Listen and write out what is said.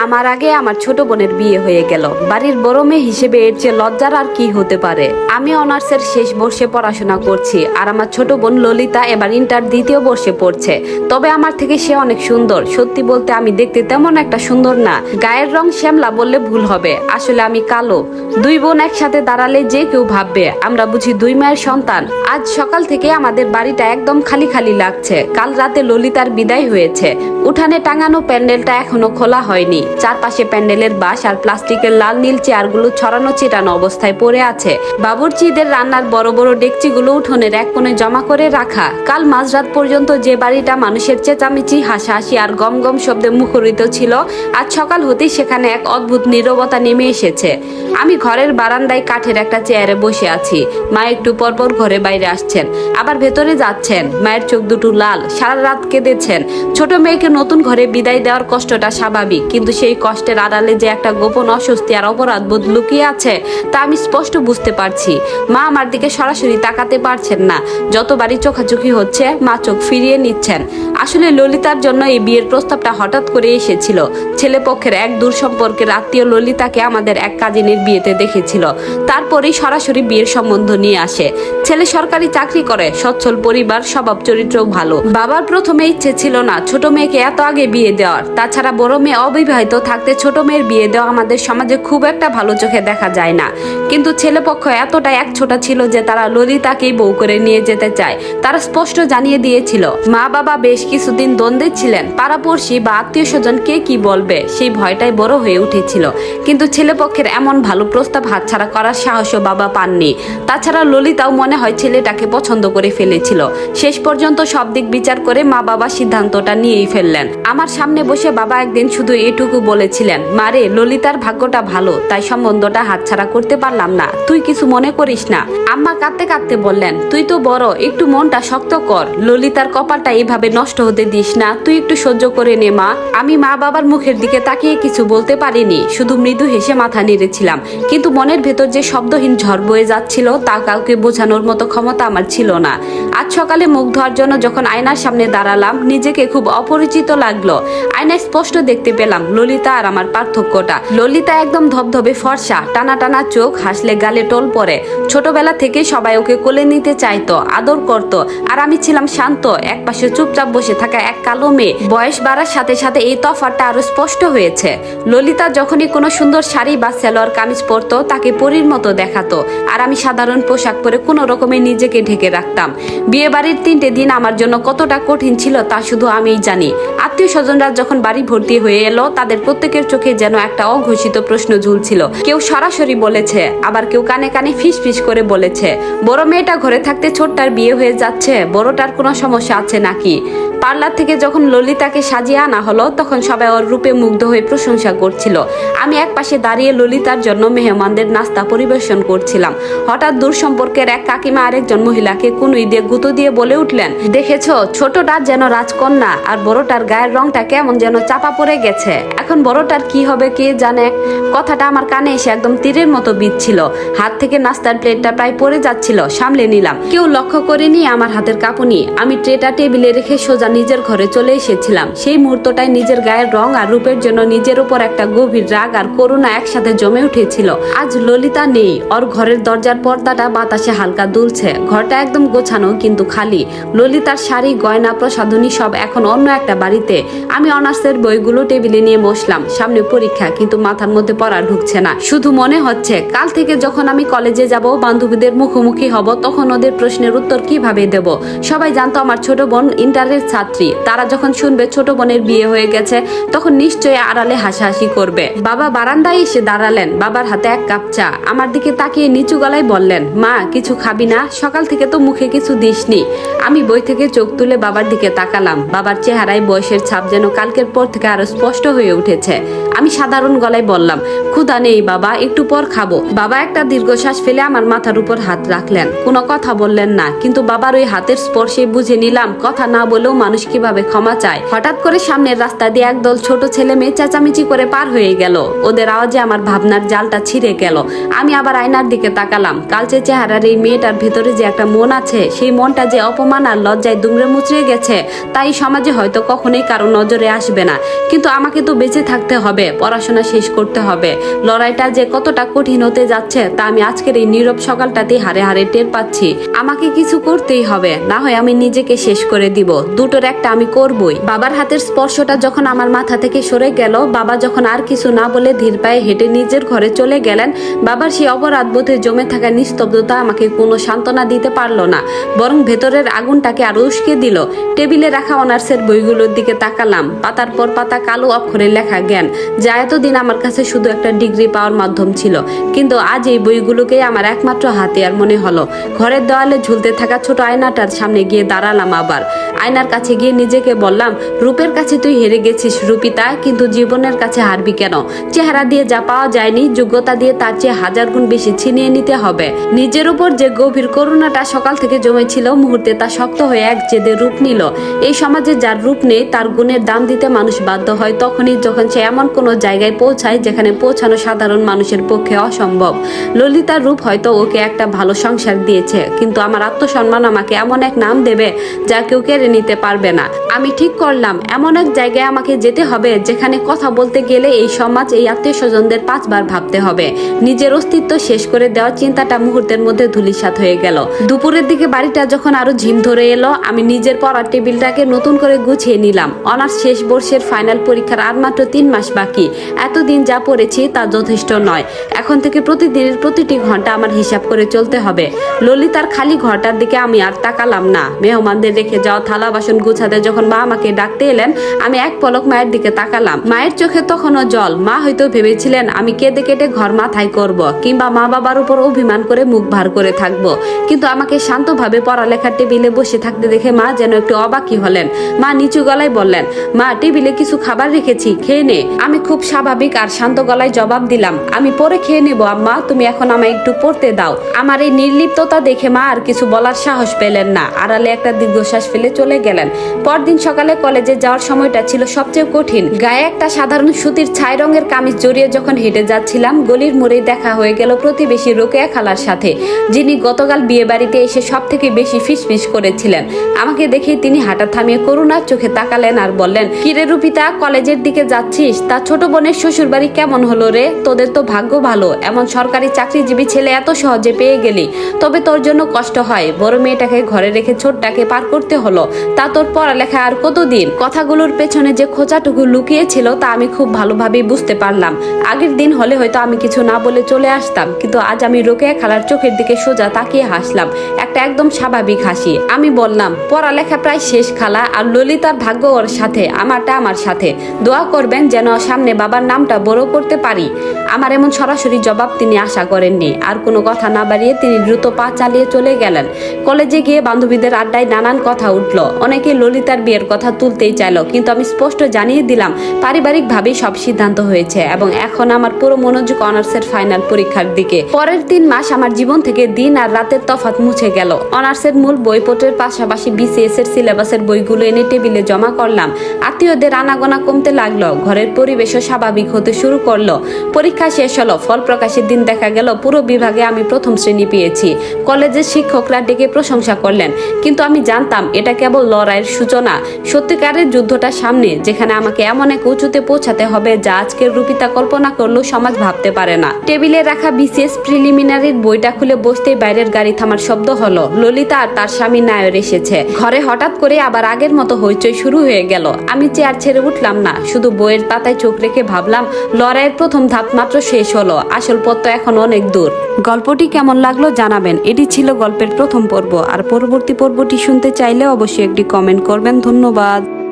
আমার আগে আমার ছোট বোনের বিয়ে হয়ে গেল। বাড়ির বড় মেয়ে হিসেবে এর চেয়ে লজ্জার আর কি হতে পারে। আমি অনার্সের শেষ বর্ষে পড়াশোনা করছি, আর আমার ছোট বোন ললিতা এবার ইন্টার দ্বিতীয় বর্ষে পড়ছে। তবে আমার থেকে সে অনেক সুন্দর। সত্যি বলতে আমি দেখতে তেমন একটা সুন্দর না, গায়ের রং শ্যামলা বললে ভুল হবে, আসলে আমি কালো। দুই বোন একসাথে দাঁড়ালে যে কেউ ভাববে আমরা বুঝি দুই মায়ের সন্তান। আজ সকাল থেকে আমাদের বাড়িটা একদম খালি খালি লাগছে। কাল রাতে ললিতার বিদায় হয়েছে। উঠানে টাঙানো প্যান্ডেলটা এখনো খোলা হয়নি। চারপাশে প্যান্ডেলের বাঁশ আর প্লাস্টিকের লাল নীল চেয়ারগুলো ছড়ানো ছিটানো অবস্থায় পড়ে আছে। বাবুর্চিদের রান্নার বড় বড় ডেকচিগুলো উঠোনের এক কোণে জমা করে রাখা। কাল মাঝরাত পর্যন্ত যে বাড়িটা মানুষের চেঁচামেচি, হাসাহাসি আর গম গম শব্দে মুখরিত ছিল, আজ সকাল হতেই সেখানে এক অদ্ভুত নীরবতা নেমে এসেছে। আমি ঘরের বারান্দায় কাঠের একটা চেয়ারে বসে আছি। মা একটু পরপর ঘরে বাইরে আসছেন, আবার ভেতরে যাচ্ছেন। মায়ের চোখ দুটো লাল, সারা রাত কেঁদেছেন। ছোট মেয়েকে নতুন ঘরে বিদায় দেওয়ার কষ্টটা স্বাভাবিক, কিন্তু সেই কষ্টের আড়ালে যে একটা গোপন অস্বস্তি আর অপরাধ বোধ লুকিয়ে আছে তা আমি স্পষ্ট বুঝতে পারছি। মা আমার দিকে সরাসরি তাকাতে পারছেন না। যতবারই চোখাচোখি হচ্ছে মা চোখ ফিরিয়ে নিচ্ছেন। আসলে ললিতার জন্য এই বিয়ের প্রস্তাবটা হঠাৎ করে এসেছিল। ছেলে পক্ষের এক দূর সম্পর্কের আত্মীয় ললিতাকে আমাদের এক কাজিনের বিয়েতে দেখেছিল। তারপরেই সরাসরি বিয়ের সম্বন্ধ নিয়ে আসে। ছেলে সরকারি চাকরি করে, সচ্ছল পরিবার, স্বভাব চরিত্রও ভালো। বাবার প্রথমে ইচ্ছে ছিল না ছোট মেয়েকে এত আগে বিয়ে দেওয়ার। তাছাড়া বড় মেয়ে অবিবাহিত থাকতে ছোট মেয়ের বিয়ে দেওয়া আমাদের সমাজে খুব একটা ভালো চোখে দেখা যায় না। কিন্তু ছেলেপক্ষ এতটাই একছোটা ছিল যে তারা ললিতাকেই বউ করে নিয়ে যেতে চায়। তারা স্পষ্ট জানিয়ে দিয়েছিল। মা বাবা বেশ কিছুদিন দ্বন্দ্বে ছিলেন। পাড়াপড়শি বা আত্মীয় স্বজন কে কি বলবে সেই ভয়টাই বড় হয়ে উঠেছিল। কিন্তু ছেলেপক্ষের এমন ভালো প্রস্তাব হাতছাড়া করার সাহসও বাবা পাননি। তাছাড়া ললিতাও মনে হয় ছেলেটাকে পছন্দ করে ফেলেছিল। শেষ পর্যন্ত সব দিক বিচার করে মা বাবা সিদ্ধান্তটা নিয়েই ফেললেন। আমার সামনে বসে বাবা একদিন শুধু এটুকু বলেছিলেন, মারে ললিতার ভাগ্যটা ভালো, তাই সম্বন্ধটা হাতছাড়া করতে পারলাম না, তুই কিছু মনে করিস না। আম্মা কাঁদতে কাঁদতে বললেন, তুই তো বড়, একটু মনটা শক্ত কর, ললিতার কপালটা এইভাবে নষ্ট হতে দিস না, তুই একটু সহ্য করে নে মা। আমি মা বাবার মুখের দিকে তাকিয়ে কিছু বলতে পারিনি, শুধু মৃদু হেসে মাথা নেড়েছিলাম। কিন্তু মনের ভেতর যে শব্দহীন ঝড় বয়ে যাচ্ছিল তা কাউকে বোঝানোর মতো ক্ষমতা আমার ছিল না। আজ সকালে মুখ ধোয়ার জন্য যখন আয়নার সামনে দাঁড়ালাম, নিজেকে খুব অপরিচিত লাগলো। আয়নায় স্পষ্ট দেখতে পেলাম ললিতা আর আমার পার্থক্যটা। ললিতা একদম ধবধবে ফর্সা, টানা টানা চোখ, হাসলে গালে টোল পড়ে। ছোটবেলা থেকে সবাই ওকে কোলে নিতে চাইতো, আদর করত, আর আমি ছিলাম শান্ত, একপাশে চুপচাপ বসে থাকা এক কালো মেয়ে। বয়স বাড়ার সাথে সাথে এই তফাৎটা আরো স্পষ্ট হয়েছে। ললিতা যখনই কোনো সুন্দর শাড়ি বা সালোয়ার কামিজ পরতো তাকে পরীর মতো দেখাতো, আর আমি সাধারণ পোশাক পরে কোনো রকমে নিজেকে ঢেকে রাখতাম। বিয়ে বাড়ির 3টে দিন আমার জন্য কতটা কঠিন ছিল তা শুধু আমিই জানি। আত্মীয় স্বজনরা যখন বাড়ি ভর্তি হয়ে এলো, তাদের প্রত্যেকের চোখে যেন একটা অঘোষিত প্রশ্ন ঝুলছিল। কেউ সরাসরি বলেছে, আবার কেউ কানে কানে ফিস ফিস করে বলেছে, বড় মেয়েটা ঘরে থাকতে ছোটটার বিয়ে হয়ে যাচ্ছে, বড়টার কোনো সমস্যা আছে নাকি। পার্লার থেকে যখন ললিতাকে সাজিয়ে আনা হলো তখন সবাই ওর রূপে মুগ্ধ হয়ে প্রশংসা করছিল। আমি এক পাশে দাঁড়িয়ে ললিতার জন্য মেহমানদের নাস্তা পরিবেশন করছিলাম। হঠাৎ দূর সম্পর্কের এক কাকিমা আরেকজন মহিলাকে কুনুই দিয়ে গুঁতো দিয়ে বলে উঠলেন, দেখেছো ছোটটা যেন রাজকন্যা, আর বড়টার গায়ের রংটা কেমন যেন চাপা পড়ে গেছে, এখন বড়টার কি হবে কে জানে। কথাটা আমার কানে এসে একদম তীরের মতো বিঁধছিল। হাত থেকে নাস্তার প্লেটটা প্রায় পড়ে যাচ্ছিল, সামলে নিলাম। কেউ লক্ষ্য করেনি আমার হাতের কাঁপুনি। আমি ট্রেটা টেবিলে রেখে সোজা নিজের ঘরে চলে এসেছিলাম। সেই মুহূর্তটায় নিজের গায়ের রং আর রূপের জন্য নিজের উপর একটা গভীর রাগ আর করুণা একসাথে জমে উঠেছিল। আজ ললিতা নেই। ওর ঘরের দরজার পর্দাটা বাতাসে হালকা দুলছে। ঘরটা একদম গোছানো কিন্তু খালি। ললিতার শাড়ি, গয়না, প্রসাধনী সব এখন অন্য একটা বাড়িতে। আমি অনার্সের বইগুলো টেবিলে নিয়ে বসলাম। সামনে পরীক্ষা, কিন্তু মাথার মধ্যে পড়া ঢুকছে না। শুধু মনে হচ্ছে কাল থেকে যখন আমি কলেজে যাব, বান্ধবীদের মুখোমুখি হব, তখন ওদের প্রশ্নের উত্তর কিভাবে দেব। সবাই জানতো আমার ছোট বোন ইন্টারের ছাত্রী। তারা যখন শুনবে ছোট বোনের বিয়ে হয়ে গেছে তখন নিশ্চয়ই আড়ালে হাসাহাসি করবে। বাবা বারান্দায় এসে দাঁড়ালেন। বাবার হাতে এক কাপ চা। আমার দিকে তাকিয়ে নিচু গলায় বললেন, মা কিছু খাবি না? সকাল থেকে তো মুখে কিছু দিসনি। আমি বই থেকে চোখ তুলে বাবার দিকে তাকালাম। বাবার চেহারায় বয়সের ছাপ যেন কালকের পর থেকে আরো স্পষ্ট হয়ে উঠেছে। আমি সাধারণ গলায় বললাম, ক্ষুধা নেই বাবা, একটু পর খাবো। বাবা একটা দীর্ঘশ্বাস ফেলে আমার মাথার উপর হাত রাখলেন। কোনো কথা বললেন না, কিন্তু বাবার ওই হাতের স্পর্শে বুঝে নিলাম কথা না বলেও মানুষ কিভাবে ক্ষমা চায়। হঠাৎ করে সামনের রাস্তা দিয়ে একদল ছোট ছেলে মেয়ে চেঁচামেচি করে পার হয়ে গেল। ওদের আওয়াজে আমার ভাবনার জালটা ছিঁড়ে গেল। আমি আবার আয়নার দিকে তাকালাম। কালচে চেহারার এই মেয়েটার ভেতরে যে একটা মন আছে, সেই মনটা যে অপমান আর লজ্জায় দুমড়ে মুচড়ে গেছে, তাই সমাজে হয়তো কখনোই কারো নজরে আসবে না, কিন্তু আমাকে তো বেঁচে থাকতে হবে। হবে, পড়াশোনা শেষ করতে হবে। লড়াইটা যে কতটা কঠিন হতে যাচ্ছে তা আমি আজকের এই নীরব সকালটাতেই হারে হারে টের পাচ্ছি। আমাকে কিছু করতেই হবে, না হয় আমি নিজেকে শেষ করে দিব। দুটোর একটা আমি করবই। বাবার হাতের স্পর্শটা যখন আমার মাথা থেকে সরে গেল, বাবা যখন আর কিছু না বলে ধীর পায়ে হেঁটে নিজের ঘরে চলে গেলেন, বাবার সেই অপরাধ বোধে জমে থাকা নিস্তব্ধতা আমাকে কোনো সান্ত্বনা দিতে পারলো না, বরং ভেতরের আগুনটাকে আরো উস্কে দিল। টেবিলে রাখা অনার্সের বইগুলোর দিকে তাকালাম। পাতার পর পাতা কালো অক্ষরে লেখা জ্ঞান, যা এতদিন আমার কাছে শুধু একটা ডিগ্রি পাওয়ার মাধ্যম ছিল, কিন্তু আজ এই বইগুলোকেই আমার একমাত্র হাতিয়ার মনে হলো। ঘরের দেওয়ালে ঝুলতে থাকা ছোট আয়নাটার সামনে গিয়ে দাঁড়ালাম। আবার আয়নার কাছে গিয়ে নিজেকে বললাম, রূপের কাছে তুই হেরে গেছিস রূপিতা, কিন্তু জীবনের কাছে হারবি কেন? চেহারা দিয়ে যা পাওয়া যায়নি, যোগ্যতা দিয়ে তার চেয়ে 1000 গুণ বেশি ছিনিয়ে নিতে হবে। নিজের উপর যে গভীর করুণাটা সকাল থেকে জমেছিল, মুহূর্তে তা শক্ত হয়ে এক জেদে রূপ নিল। এই সমাজে যার রূপ নেই, তার গুণের দাম দিতে মানুষ বাধ্য হয় তখনই যখন সে এমন কোনো জায়গায় পৌঁছায় যেখানে পৌঁছানো সাধারণ মানুষের পক্ষে অসম্ভব। ললিতার রূপ হয়তো ওকে একটা ভালো সংসার দিয়েছে, কিন্তু আমার আত্মসম্মান আমাকে এমন এক নাম দেবে যা কেউ কেড়ে নিতে পারবে না। আমি ঠিক করলাম এমন এক জায়গায় আমাকে যেতে হবে যেখানে কথা বলতে গেলে এই সমাজ, এই আত্মীয় স্বজনদের 5 বার ভাবতে হবে। নিজের অস্তিত্ব শেষ করে দেওয়ার চিন্তাটা মুহূর্তের মধ্যে ধূলিসাৎ হয়ে গেল। দুপুরের দিকে বাড়িটা যখন আরো ঝিম ধরে এলো, আমি নিজের পড়ার টেবিলটাকে নতুন করে গুছিয়ে নিলাম। অনার্স শেষ বর্ষের ফাইনাল পরীক্ষার আর মাত্র 3 মাস বাকি। এতদিন যা পড়েছি তা যথেষ্ট নয়। এখন থেকে প্রতিদিনের প্রতিটি ঘন্টা আমার হিসাব করে চলতে হবে। ললিতার খালি ঘরটার দিকে আমি আর তাকালাম না। মেহমানদের রেখে যাওয়া থালা বাসন গুছাতে যখন মা আমাকে ডাকতে এলেন, আমি এক পলক মায়ের দিকে তাকালাম। মায়ের চোখে তখনও জল। মা হয়তো ভেবেছিলেন আমি কেঁদে কেটে ঘর মাথায় করব, কিংবা মা বাবার উপর অভিমান করে মুখ ভার করে থাকবো, কিন্তু আমাকে শান্তভাবে পড়ালেখার টেবিলে বসে থাকতে দেখে মা যেন একটু অবাকই হলেন। মা নিচু গলায় বললেন, মা টেবিলে কিছু খাবার রেখেছি, খেয়ে নে। আমি খুব স্বাভাবিক আর শান্ত গলায় জবাব দিলাম, আমি পরে খেয়ে নেব আম্মা, তুমি এখন আমায় একটু পড়তে দাও। আমার এই নির্লিপ্ততা দেখে মা আর কিছু বলার সাহস পেলেন না, আড়ালে একটা দীর্ঘশ্বাস ফেলে চলে গেলেন। পরদিন সকালে কলেজে যাওয়ার সময়টা ছিল সবচেয়ে কঠিন। গায়ে একটা সাধারণ সুতির ছাই রঙের কামিজ জড়িয়ে যখন হেঁটে যাচ্ছিলাম, গলির মোড়ে দেখা হয়ে গেল প্রতিবেশী রোকেয়া খালার সাথে, যিনি গতকাল বিয়ে বাড়িতে এসে সব থেকে বেশি ফিসফিস করেছিলেন। আমাকে দেখে তিনি হাঁটা থামিয়ে করুণার চোখে তাকালেন আর বললেন, কিরে রূপিতা, কলেজের দিকে যাচ্ছিস? তা ছোট বোনের শ্বশুর বাড়ি কেমন হলো রে? তোদের তো ভাগ্য ভালো, এমন সরকারি চাকরিজীবী ছেলে এত সহজে পেয়ে গেলি। তবে তোর জন্য কষ্ট হয়, বড় মেয়েটাকে ঘরে রেখে ছোটটাকে পার করতে হলো। তা তোর পড়ালেখা আর কতদিন? কথাগুলোর পেছনে যে খোঁচাটুকু লুকিয়েছিল তা আমি খুব ভালোভাবেই বুঝতে পারলাম। আগের দিন হলে হয়তো আমি কিছু না বলে চলে আসতাম, কিন্তু আজ আমি রোকেয়া খালার চোখের দিকে সোজা তাকিয়ে হাসলাম, একটা একদম স্বাভাবিক হাসি। আমি বললাম, পড়ালেখা প্রায় শেষ খালা, আর ললিতার ভাগ্য ওর সাথে, আমারটা আমার সাথে। দোয়া করবেন যেন সামনে বাবার নামটা বড় করতে পারি। আমার এমন সরাসরি জবাব তিনি আশা করেননি। আর কোনো কথা না বাড়িয়ে তিনি দ্রুত পা চালিয়ে চলে গেলেন। কলেজে গিয়ে বান্ধবীদের আড্ডায় নানান কথা উঠল। অনেকে ললিতার বিয়ের কথা তুলতেই চাইল, কিন্তু আমি স্পষ্ট জানিয়ে দিলাম পারিবারিকভাবেই সব সিদ্ধান্ত হয়েছে, এবং এখন আমার পুরো মনোযোগ অনার্সের ফাইনাল পরীক্ষার দিকে। পরের 3 মাস আমার জীবন থেকে দিন আর রাতের তফাৎ মুছে গেল। অনার্সের মূল বইপত্রের পাশাপাশি বিসিএস এর সিলেবাসের বইগুলো এনে টেবিলে জমা করলাম। আত্মীয়দের আনাগোনা কমতে লাগলো, ঘরের পরিবেশও স্বাভাবিক হতে শুরু করলো। পরীক্ষা শেষ হলো, ফল প্রকাশের দিন দেখা গেল পুরো বিভাগে আমি প্রথম শ্রেণী পেয়েছি। কলেজের শিক্ষকরা ডেকে প্রশংসা করলেন, কিন্তু আমি জানতাম এটা কেবল লড়াইয়ের সূচনা। সত্যিকারের যুদ্ধটা সামনে, যেখানে আমাকে এমন এক উঁচুতে পৌঁছাতে হবে যা আজকের রূপিতা কল্পনা করলেও সমাজ ভাবতে পারে না। টেবিলে রাখা বিসিএস প্রিলিমিনারির বইটা খুলে বসতেই বাইরের গাড়ি থামার শব্দ হলো। ললিতা আর তার স্বামী নায়র এসেছে। ঘরে হঠাৎ করে আবার আগের মতো হইচই শুরু হয়ে গেল। আমি চেয়ার ছেড়ে উঠলাম না, শুধু বইয়ের পাতায় চোখ রেখে ভাবলাম, লড়াইয়ের প্রথম ধাপ মাত্র শেষ হলো, আসল পথ তো এখন অনেক দূর। গল্পটি কেমন লাগলো জানাবেন। এটি ছিল গল্পের প্রথম পর্ব, আর পরবর্তী পর্বটি শুনতে চাইলে অবশ্যই একটি কমেন্ট করবেন। ধন্যবাদ।